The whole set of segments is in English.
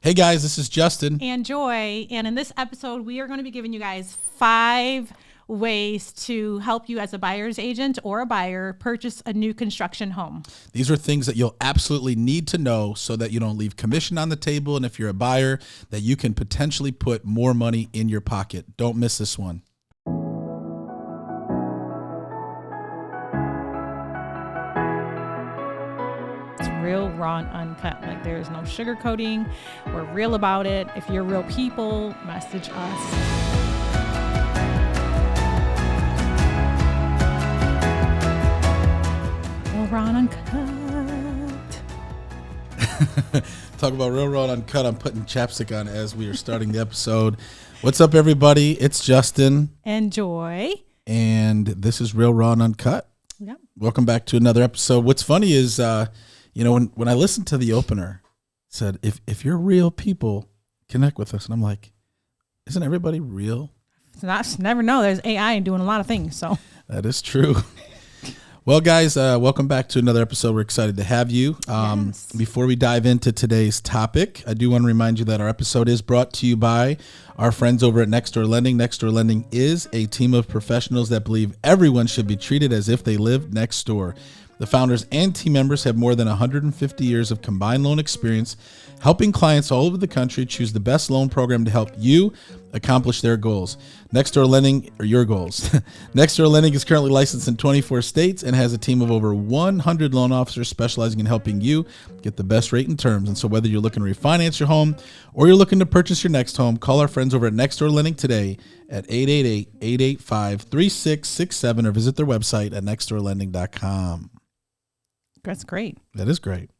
Hey guys, this is Justin. And Joy. And in this episode, we are going to be giving you guys 5 ways to help you as a buyer's agent or a buyer purchase a new construction home. These are things that you'll absolutely need to know so that you don't leave commission on the table. And if you're a buyer, that you can potentially put more money in your pocket. Don't miss this one. Real, raw, and uncut. Like, there's no sugarcoating. We're real about it. If you're real people, message us. Real, raw, and uncut. Talk about real, raw, and uncut. I'm putting chapstick on as we are starting the episode. What's up, everybody? It's Justin. And Joy. And this is Real, Raw, and Uncut. Yep. Welcome back to another episode. What's funny is, when I listened to the opener, it said, if you're real people, connect with us. And I'm like, isn't everybody real? Never know. There's AI doing a lot of things. So that is true. Well, guys, welcome back to another episode. We're excited to have you. Yes. Before we dive into today's topic, I do want to remind you that our episode is brought to you by our friends over at Next Door Lending. Next Door Lending is a team of professionals that believe everyone should be treated as if they live next door. The founders and team members have more than 150 years of combined loan experience, helping clients all over the country choose the best loan program to help you accomplish their goals. Next Door Lending, or your goals. Next Door Lending is currently licensed in 24 states and has a team of over 100 loan officers specializing in helping you get the best rate and terms. And so whether you're looking to refinance your home or you're looking to purchase your next home, call our friends over at Next Door Lending today at 888-885-3667 or visit their website at nextdoorlending.com. that's great. That is great.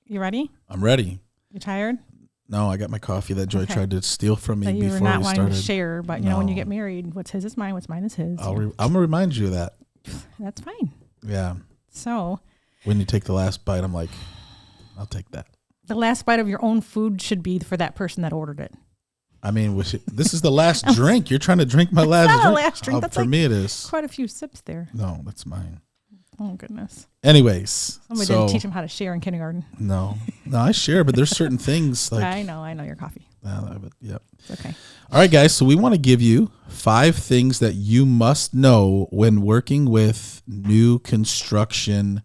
You ready? I'm ready. You tired? No, I got my coffee that Joy tried to steal from me That you before were not we wanting started. to share, but you know, when you get married, what's his is mine, what's mine is his. I'm going to remind you of that. That's fine. Yeah. So When you take the last bite, I'm like, I'll take that. the last bite of your own food should be for that person that ordered it. I mean, this is the last drink. You're trying to drink my last not drink. a last drink. That's for like me, it is. Quite a few sips there. No, that's mine. Oh, goodness. Anyways. Somebody didn't teach him how to share in kindergarten. No, I share, but there's certain things like. I know your coffee. Yep. It's okay. All right, guys. So we want to give you 5 things that you must know when working with new construction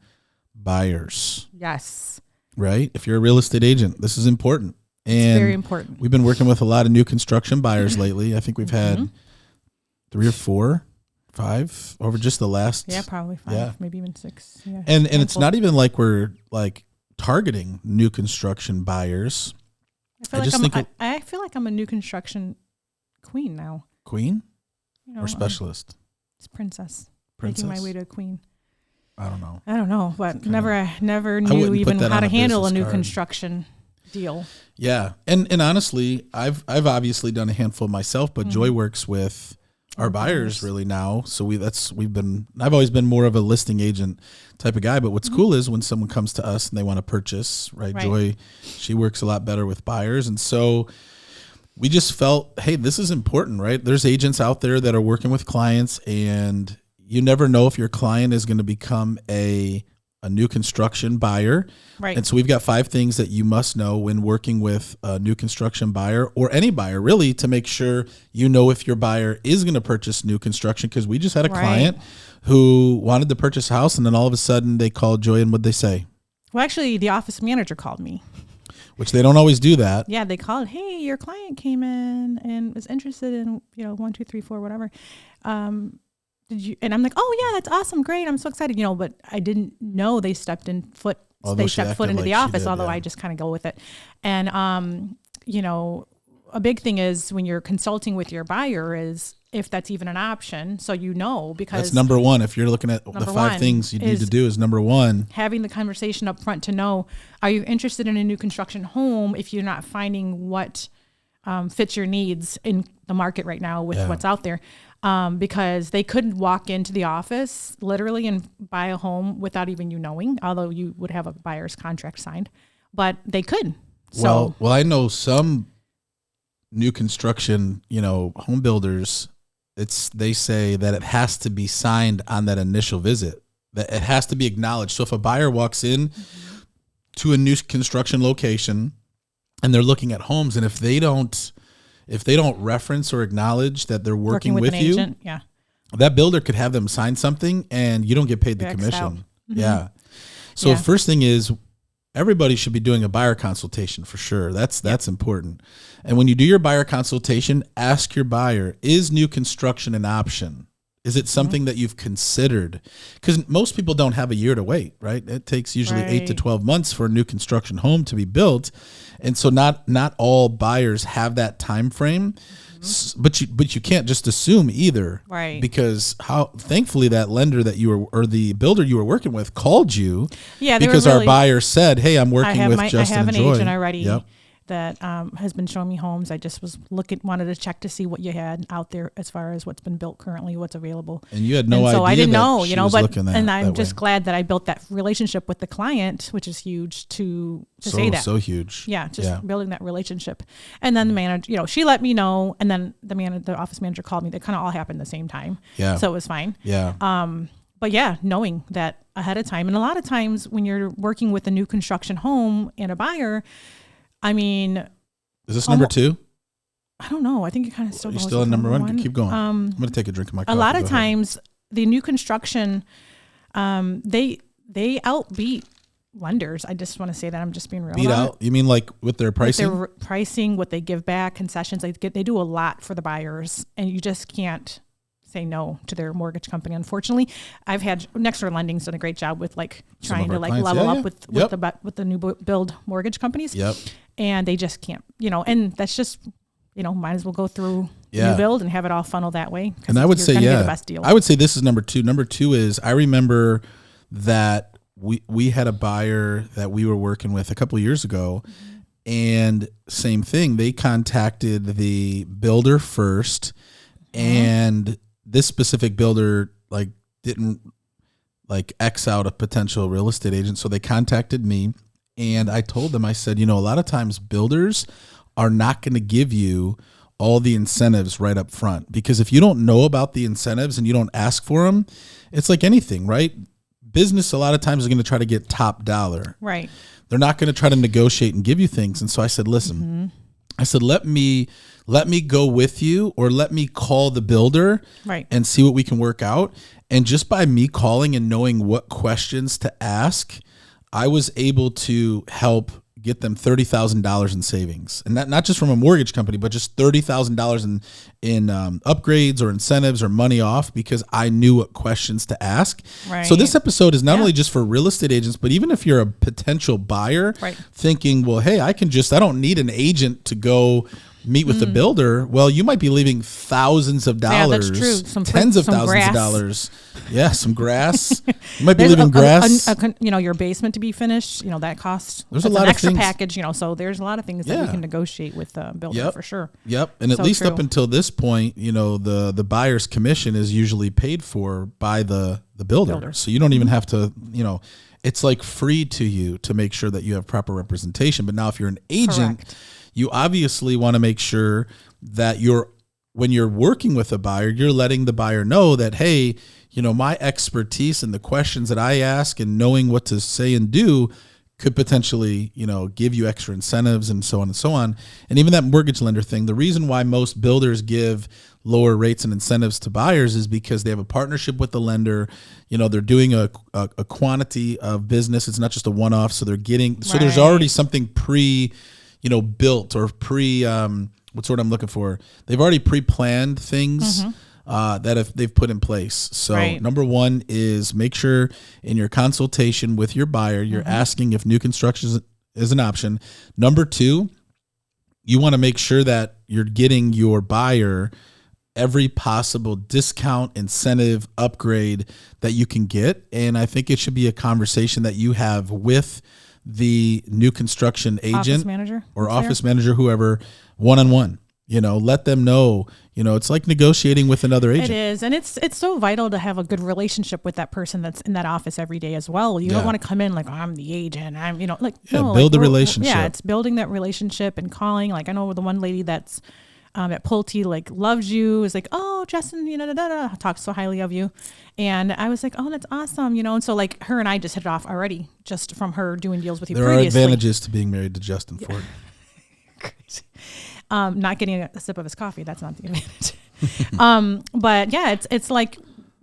buyers. Yes. Right? If you're a real estate agent, this is important. And it's very important. We've been working with a lot of new construction buyers lately. I think we've had 3 or 4, 5 over just the last. Yeah, probably 5, maybe even 6. Yeah. And it's not even like we're like targeting new construction buyers. I feel like I'm a new construction queen now. Queen You know, or specialist? It's princess. Princess? Making my way to a queen. I don't know. But never knew even how to handle a new card. Construction deal. Yeah. And honestly, I've obviously done a handful myself, but Joy works with our buyers really now. So I've always been more of a listing agent type of guy, but what's cool is when someone comes to us and they want to purchase, right? Joy, she works a lot better with buyers. And so we just felt, hey, this is important, right? There's agents out there that are working with clients, and you never know if your client is going to become a new construction buyer. Right. And so we've got 5 things that you must know when working with a new construction buyer or any buyer, really, to make sure you know if your buyer is going to purchase new construction. Because we just had a client who wanted to purchase a house, and then all of a sudden they called Joy, and what'd they say? Well, actually, the office manager called me. Which they don't always do that. Yeah, they called, hey, your client came in and was interested in, 1, 2, 3, 4, whatever. Did you? And I'm like, oh yeah, that's awesome, great, I'm so excited, but I didn't know they stepped foot into the office, although I just kind of go with it. And a big thing is when you're consulting with your buyer is if that's even an option, so because that's number 1. If you're looking at the 5 things you need to do, is number 1 having the conversation up front to know, are you interested in a new construction home if you're not finding what fits your needs in the market right now with what's out there. Because they couldn't walk into the office literally and buy a home without even you knowing, although you would have a buyer's contract signed, but they could. Well, I know some new construction, home builders, they say that it has to be signed on that initial visit, that it has to be acknowledged. So if a buyer walks in to a new construction location and they're looking at homes, and if they don't reference or acknowledge that they're working with an you, agent, yeah, that builder could have them sign something and you don't get paid the commission. Yeah. So first thing is, everybody should be doing a buyer consultation for sure. That's important. And when you do your buyer consultation, ask your buyer, is new construction an option? Is it something that you've considered? Because most people don't have a year to wait, right? It takes usually 8 to 12 months for a new construction home to be built. And so not all buyers have that time frame. But you can't just assume either, right? Because thankfully that lender that you were, or the builder you were working with, called you, because really, our buyer said, "Hey, I'm working with Justin. I have an agent already that has been showing me homes. I just was wanted to check to see what you had out there as far as what's been built currently, what's available. And you had no idea. So I didn't know, and I'm just glad that I built that relationship with the client, which is huge to say that. So huge. Yeah, building that relationship. And then the manager, she let me know, and then the office manager called me. They kind of all happened at the same time. Yeah. So it was fine. Yeah. But yeah, knowing that ahead of time. And a lot of times when you're working with a new construction home and a buyer, I mean, is this number 2? I don't know. I think it kind of still. You're still in number 1. Keep going. I'm gonna take a drink of my coffee. A lot of times, the new construction, they outbeat lenders. I just want to say that. I'm just being real. Beat out? You mean like with their pricing? With their pricing, what they give back, concessions. They do a lot for the buyers, and you just can't say no to their mortgage company. Unfortunately, I've had Next Door Lending's done a great job with trying to clients. level up with the new build mortgage companies. Yep. And they just can't, and that's just, might as well go through new build and have it all funnel that way. And I would say, the best deal. I would say this is number 2. Number 2 is, I remember that we had a buyer that we were working with a couple of years ago, and same thing. They contacted the builder first, and this specific builder didn't X out a potential real estate agent. So they contacted me, and I told them, I said, a lot of times builders are not going to give you all the incentives right up front, because if you don't know about the incentives and you don't ask for them, it's like anything, right? Business a lot of times is going to try to get top dollar. Right. They're not going to try to negotiate and give you things. And so I said, listen, I said, let me go with you, or let me call the builder and see what we can work out. And just by me calling and knowing what questions to ask, I was able to help get them $30,000 in savings, and not just from a mortgage company, but just $30,000 in upgrades or incentives or money off, because I knew what questions to ask. Right. So this episode is not only just for real estate agents, but even if you're a potential buyer thinking, well, hey, I don't need an agent to go meet with the builder. Well, you might be leaving thousands of dollars, tens of thousands of dollars. Yeah, some grass. You might be leaving grass. Your basement to be finished. That costs. There's a lot of extra things. Package. So there's a lot of things that we can negotiate with the builder for sure. Yep. And at least up until this point, the buyer's commission is usually paid for by the builder. So you don't even have to. It's like free to you to make sure that you have proper representation. But now, if you're an agent, you obviously want to make sure that when you're working with a buyer, you're letting the buyer know that, hey, my expertise and the questions that I ask and knowing what to say and do could potentially, give you extra incentives and so on and so on. And even that mortgage lender thing, the reason why most builders give lower rates and incentives to buyers is because they have a partnership with the lender. They're doing a quantity of business. It's not just a one-off. So they're getting, so there's already something built or what's the word I'm looking for? They've already pre-planned things that they've put in place. So number 1 is make sure in your consultation with your buyer, you're asking if new construction is an option. Number 2, you want to make sure that you're getting your buyer every possible discount, incentive, upgrade that you can get. And I think it should be a conversation that you have with the new construction agent office manager, whoever, one-on-one. Let them know, it's like negotiating with another agent. It is. And it's so vital to have a good relationship with that person that's in that office every day as well. You don't want to come in like, oh, I'm the agent. I'm, build the relationship. Yeah, it's building that relationship and calling. Like, I know the one lady that's at Pulte, loves you, is like, oh, Justin, talks so highly of you. And I was like, oh, that's awesome, and so her and I just hit it off already, just from her doing deals with you previously. There are advantages to being married to Justin Ford. Crazy. Not getting a sip of his coffee. That's not the advantage. But yeah, it's like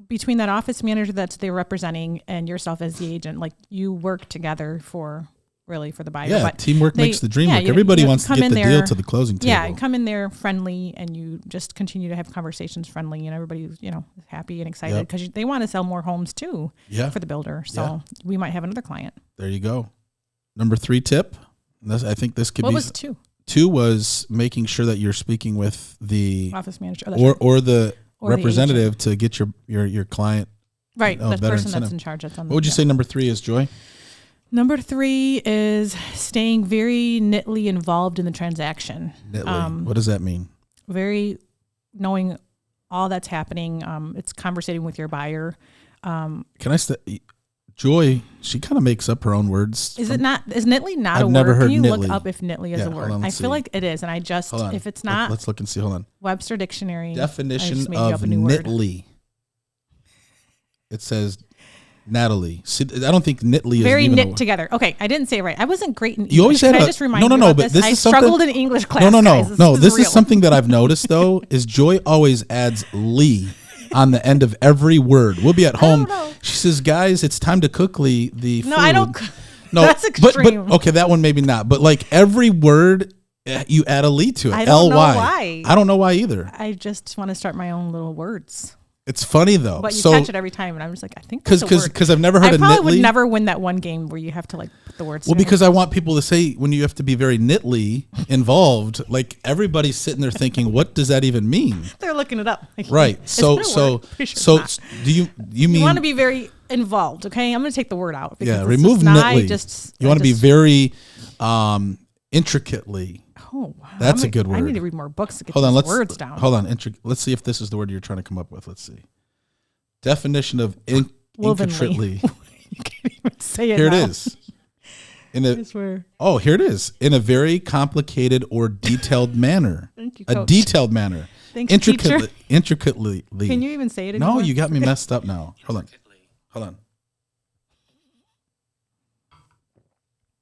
between that office manager that's they're representing and yourself as the agent, like you work together for the buyer. Yeah, but teamwork makes the dream work. Everybody wants to get the deal to the closing table. Yeah, you come in there friendly and you just continue to have conversations friendly and everybody's, happy and excited because they want to sell more homes too for the builder. So we might have another client. There you go. Number 3 tip. I think this could be. What was 2? 2 was making sure that you're speaking with the office manager or the representative to get your client. Right, the person that's in charge. What would you say number 3 is, Joy? Number 3 is staying very knitly involved in the transaction. Knitly. What does that mean? Very knowing all that's happening. It's conversating with your buyer. Can I Joy, she kind of makes up her own words. Is knitly not a word? Never heard Can you knitly. look up if knitly is a word? I feel like it is, and I just, if it's not. Let's look and see. Hold on. Webster Dictionary. Definition of knitly. It says Natalie. See, I don't think knitly is very knit together. Okay, I didn't say it right. I wasn't great in English. You always had I just remind no, but this I is something. Struggled in English class. No. This is something that I've noticed though. Is Joy always adds "ly" on the end of every word. We'll be at home. She says, "Guys, it's time to cook the food." No, I don't. No, that's extreme. But okay, that one maybe not. But like every word, you add a "ly" to it. I don't know why. I don't know why either. I just want to start my own little words. It's funny though. But you catch it every time, and I'm just like, I think that's a word. Because I've never heard of knitly. I probably would never win that one game where you have to like put the words. Well, because I want people to say when you have to be very knitly involved, like everybody's sitting there thinking, what does that even mean? They're looking it up. Right. So do you mean you want to be very involved? Okay, I'm going to take the word out. Yeah, remove knitly. You want to be very intricately. Oh, wow. That's a good word. I need to read more books to get these words down. Hold on. Let's see if this is the word you're trying to come up with. Let's see. Definition of intricately. You can't even say it Here now. it is. Here it is. In a very complicated or detailed manner. Thank you, Coach. A detailed manner. Thanks, teacher. Intricately. Can you even say it anymore? No, you got me messed up now. Hold on.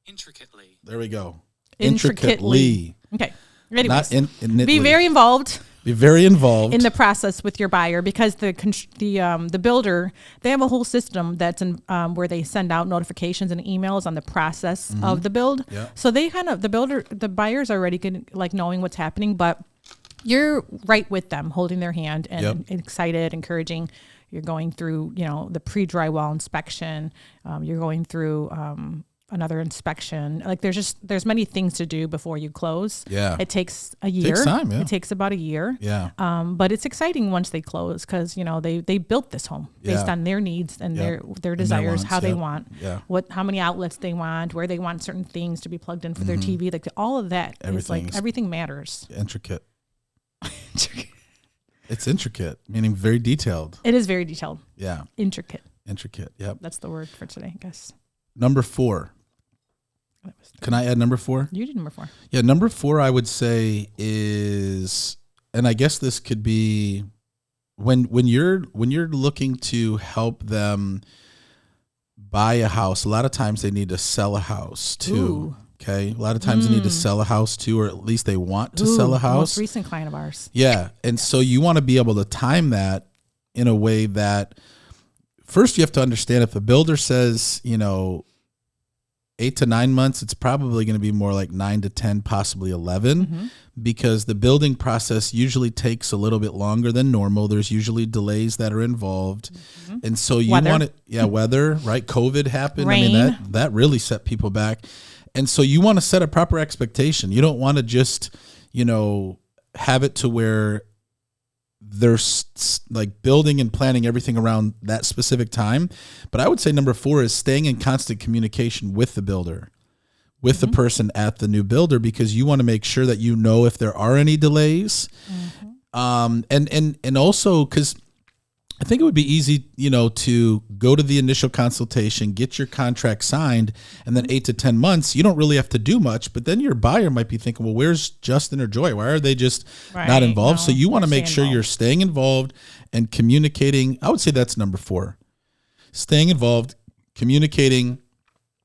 Intricately. There we go. Intricately. Okay. Anyways, be very involved. Be very involved in the process with your buyer because the builder, they have a whole system that's in where they send out notifications and emails on the process of the build. Yeah. So they the buyers are already good, like knowing what's happening, but you're right with them, holding their hand and excited, encouraging. You're going through, the pre-drywall inspection. You're going through another inspection. Like there's many things to do before you close. Yeah. It takes a year. It takes time, yeah. It takes about a year. Yeah. But it's exciting once they close because, they built this home based on their needs and their desires, how they want, how many outlets they want, where they want certain things to be plugged in for their TV. Like all of that is like everything matters. Intricate. It's intricate, meaning very detailed. It is very detailed. Yeah. Intricate. Yep. That's the word for today, I guess. Number 4. Can I add number 4? You did number 4. Yeah, number 4 I would say is, and I guess this could be when you're looking to help them buy a house. A lot of times they need to sell a house too. Ooh. Okay, a lot of times they need to sell a house too, or at least they want to sell a house. Most recent client of ours. Yeah, and so you want to be able to time that in a way that first you have to understand if the builder says 8 to 9 months, it's probably going to be more like 9 to 10, possibly 11, because the building process usually takes a little bit longer than normal. There's usually delays that are involved. And so you want it, weather, right? COVID happened. Rain. I mean, that really set people back. And so you want to set a proper expectation. You don't want to just, have it to where there's like building and planning everything around that specific time. But I would say number 4 is staying in constant communication with the builder, with the person at the new builder, because you want to make sure that if there are any delays. And also because I think it would be easy, to go to the initial consultation, get your contract signed, and then 8 to 10 months, you don't really have to do much. But then your buyer might be thinking, well, where's Justin or Joy? Why are they just not involved? So you want to make sure you're staying involved and communicating. I would say that's number 4. Staying involved, communicating.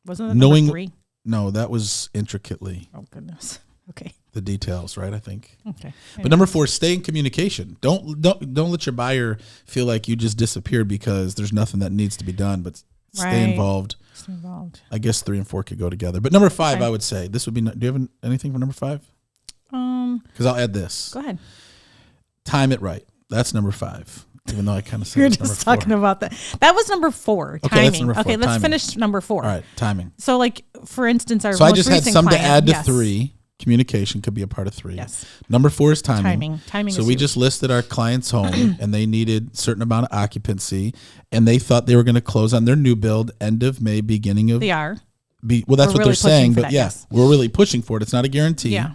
Wasn't that number 3? No, that was intricately. Oh, goodness. Okay. the details, right? I think. Okay. But number 4, stay in communication. Don't let your buyer feel like you just disappeared because there's nothing that needs to be done, but stay involved. Stay involved. I guess 3 and 4 could go together. But number 5, I would say this would be. Do you have anything for number 5? Because I'll add this. Go ahead. Time it right. That's number 5. Even though I kind of said You're just talking about that. That was number 4. Okay, timing. that's number 4. Okay, let's timing. finish number 4. All right, timing. So, like for instance, our so most I just had recent some client, to add to yes. 3. Communication could be a part of 3. Yes. Number 4 is timing. Timing. So is we huge. just listed our client's home, and they needed a certain amount of occupancy, and they thought they were going to close on their new build end of May, beginning of. They are. Well, that's We're what really they're saying, pushing for but that, yeah, yes. we're really pushing for it. It's not a guarantee. Yeah.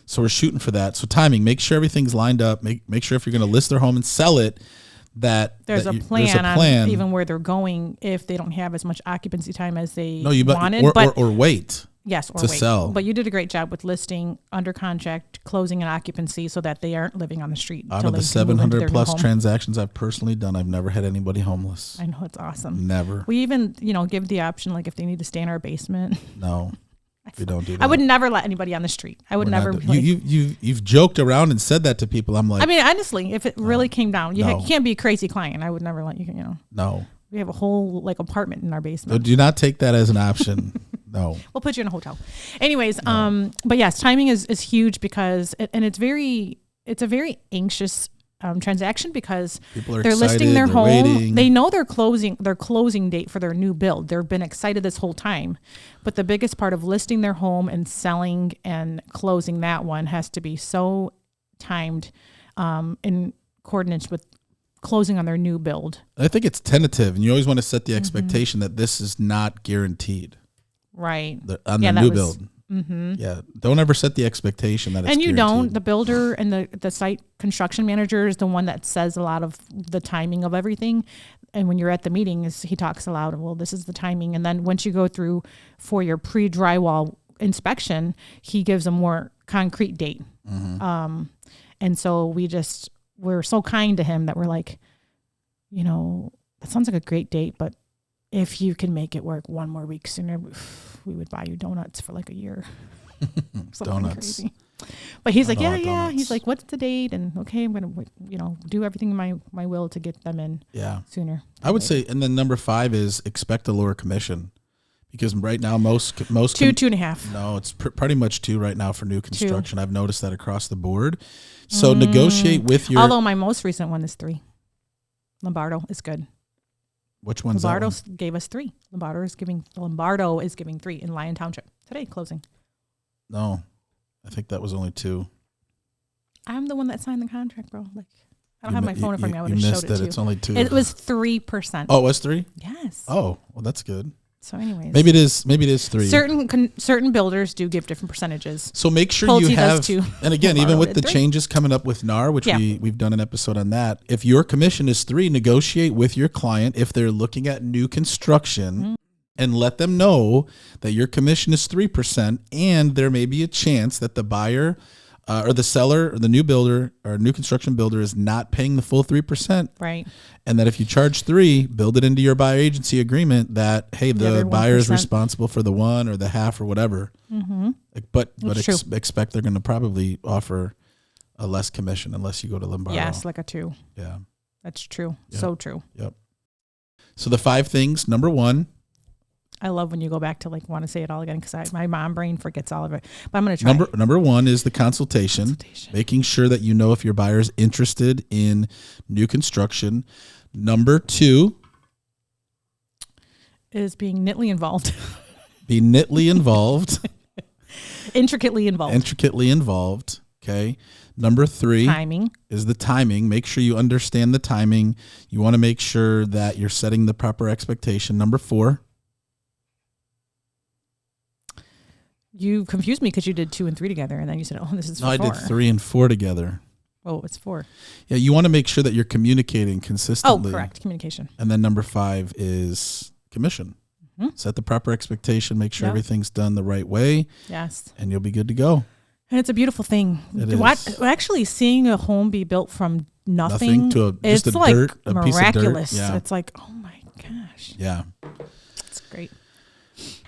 So we're shooting for that. So timing, make sure everything's lined up. Make sure if you're going to list their home and sell it, there's a plan on even where they're going if they don't have as much occupancy time as they wanted. Or wait. Yes, or to sell. But you did a great job with listing under contract, closing, and occupancy so that they aren't living on the street. Out of the 700 plus transactions I've personally done, I've never had anybody homeless. I know, it's awesome. Never. We even, give the option, like if they need to stay in our basement. No, we don't do that. I would never let anybody on the street. I would never. You've joked around and said that to people. I'm like, I mean, honestly, if it really came down, you can't be a crazy client. I would never let you. No. We have a whole apartment in our basement. So do not take that as an option. No. We'll put you in a hotel. Anyways, but yes, timing is huge because it's a very anxious transaction because people are they're excited, listing their home. waiting. They know their closing date for their new build. They've been excited this whole time. But the biggest part of listing their home and selling and closing that one has to be so timed in coordinates with closing on their new build. I think it's tentative, and you always want to set the expectation that this is not guaranteed. Right. On the new build. Mm-hmm. Yeah. Don't ever set the expectation that it's and you guaranteed. don't. The builder and the site construction manager is the one that says a lot of the timing of everything. And when you're at the meetings, he talks aloud, well, this is the timing. And then once you go through for your pre-drywall inspection, he gives a more concrete date. Mm-hmm. And so we're so kind to him that we're like, that sounds like a great date, but if you can make it work one more week sooner, we would buy you donuts for like a year. Donuts. Crazy. But he's like, yeah. Donuts. He's like, what's the date? And okay, I'm going to, do everything in my will to get them in sooner. I would say, and then number 5 is expect a lower commission. Because right now, most 2.5. No, it's pretty much 2 right now for new construction. 2. I've noticed that across the board. So negotiate with your. Although my most recent one is 3. Lombardo is good. Which one's Lombardo that one? Gave us 3. Lombardo is giving 3 in Lyon Township today closing. No, I think that was only 2. I'm the one that signed the contract, bro. Like, I don't have my phone in front of me. I would have showed it to you. It's only 2. It was 3%. Oh, it was 3? Yes. Oh, well, that's good. So anyways. Maybe it is 3. Certain builders do give different percentages. So make sure Pulte you have, does too. and again, even with the changes coming up with NAR, which we've done an episode on that, if your commission is 3, negotiate with your client if they're looking at new construction and let them know that your commission is 3% and there may be a chance that the buyer or the seller or the new builder or new construction builder is not paying the full 3%. Right. And that if you charge 3, build it into your buyer agency agreement that, hey, the buyer is responsible for the 1 or the half or whatever. Mm-hmm. But expect they're going to probably offer a less commission unless you go to Lombardo. Yes, like a 2. Yeah. That's true. Yep. So true. Yep. So the 5 things, number 1. I love when you go back to want to say it all again because my mom brain forgets all of it. But I'm going to try. Number 1 is the consultation. Making sure that you know if your buyer is interested in new construction. Number 2 is being knitly involved. Be knitly involved. Intricately involved. Okay. Number 3 is the timing. Make sure you understand the timing. You want to make sure that you're setting the proper expectation. Number 4. You confused me because you did 2 and 3 together, and then you said, "Oh, this is for 4." No, I did 3 and 4 together. Oh, it's 4. Yeah, you want to make sure that you're communicating consistently. Oh, correct, communication. And then number 5 is commission. Mm-hmm. Set the proper expectation. Make sure everything's done the right way. Yes, and you'll be good to go. And it's a beautiful thing. It is. Actually, seeing a home be built from nothing to it's just like a miraculous. Piece of dirt. Yeah. It's like, oh my gosh. Yeah, it's great.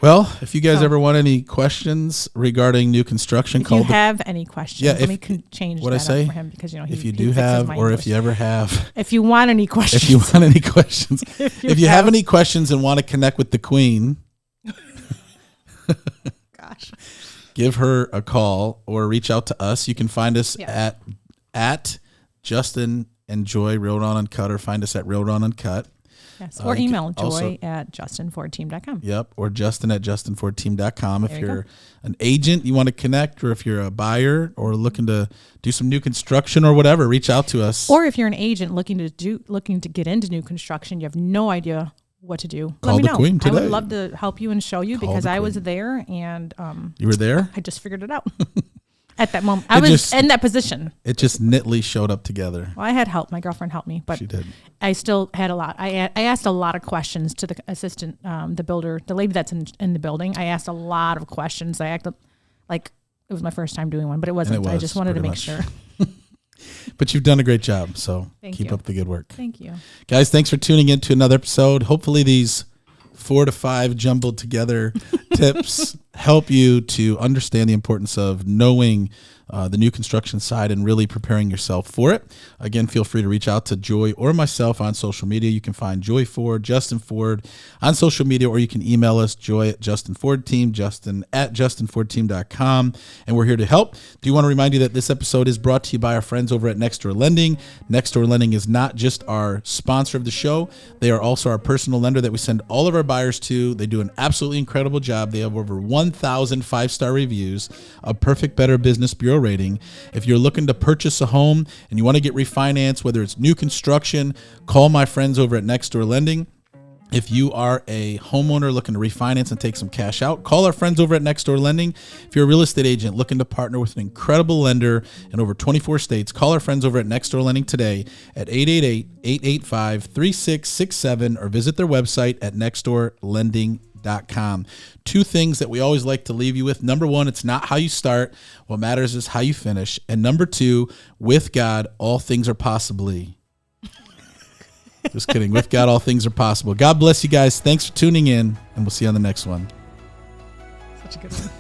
Well, if you guys ever want any questions regarding new construction, if you have any questions, Yeah, let me change what that I say, up for him because if you do have, or if you ever have, if you want any questions, if you want any questions, if you have any questions and want to connect with the Queen, gosh, give her a call or reach out to us. You can find us at Justin and Joy Real Raw Uncut, or find us at Real Raw Uncut. Yes, or email joy@justin4team.com. Yep, or justin@justin4team.com. If you're an agent, you want to connect, or if you're a buyer or looking to do some new construction or whatever, reach out to us. Or if you're an agent looking to get into new construction, you have no idea what to do. Call let me the know. Queen today. I would love to help you and show you because I was there and you were there? I just figured it out. At that moment, I was in that position. It just neatly showed up together. Well, I had help. My girlfriend helped me, but she did. I still had a lot. I asked a lot of questions to the assistant, the builder, the lady that's in the building. I asked a lot of questions. I acted like it was my first time doing one, but it wasn't. I just wanted to make sure. But you've done a great job, so keep up the good work. Thank you. Guys, thanks for tuning in to another episode. Hopefully these 4 to 5 jumbled together tips help you to understand the importance of knowing the new construction side and really preparing yourself for it. Again, feel free to reach out to Joy or myself on social media. You can find Joy Ford, Justin Ford on social media, or you can email us, joy@justin4team, justin@justin4team.com, and we're here to help. Do want to remind you that this episode is brought to you by our friends over at Next Door Lending. Next Door Lending is not just our sponsor of the show. They are also our personal lender that we send all of our buyers to. They do an absolutely incredible job. They have over 1,000 5-star reviews, a perfect Better Business Bureau rating. If you're looking to purchase a home and you want to get refinanced, whether it's new construction, call my friends over at Next Door Lending. If you are a homeowner looking to refinance and take some cash out, call our friends over at Next Door Lending. If you're a real estate agent looking to partner with an incredible lender in over 24 states, call our friends over at Next Door Lending today at 888-885-3667 or visit their website at nextdoorlending.com. 2 things that we always like to leave you with. Number 1, it's not how you start. What matters is how you finish. And number 2, with God, all things are possibly. Just kidding. With God, all things are possible. God bless you guys. Thanks for tuning in, and we'll see you on the next one. Such a good one.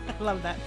I love that.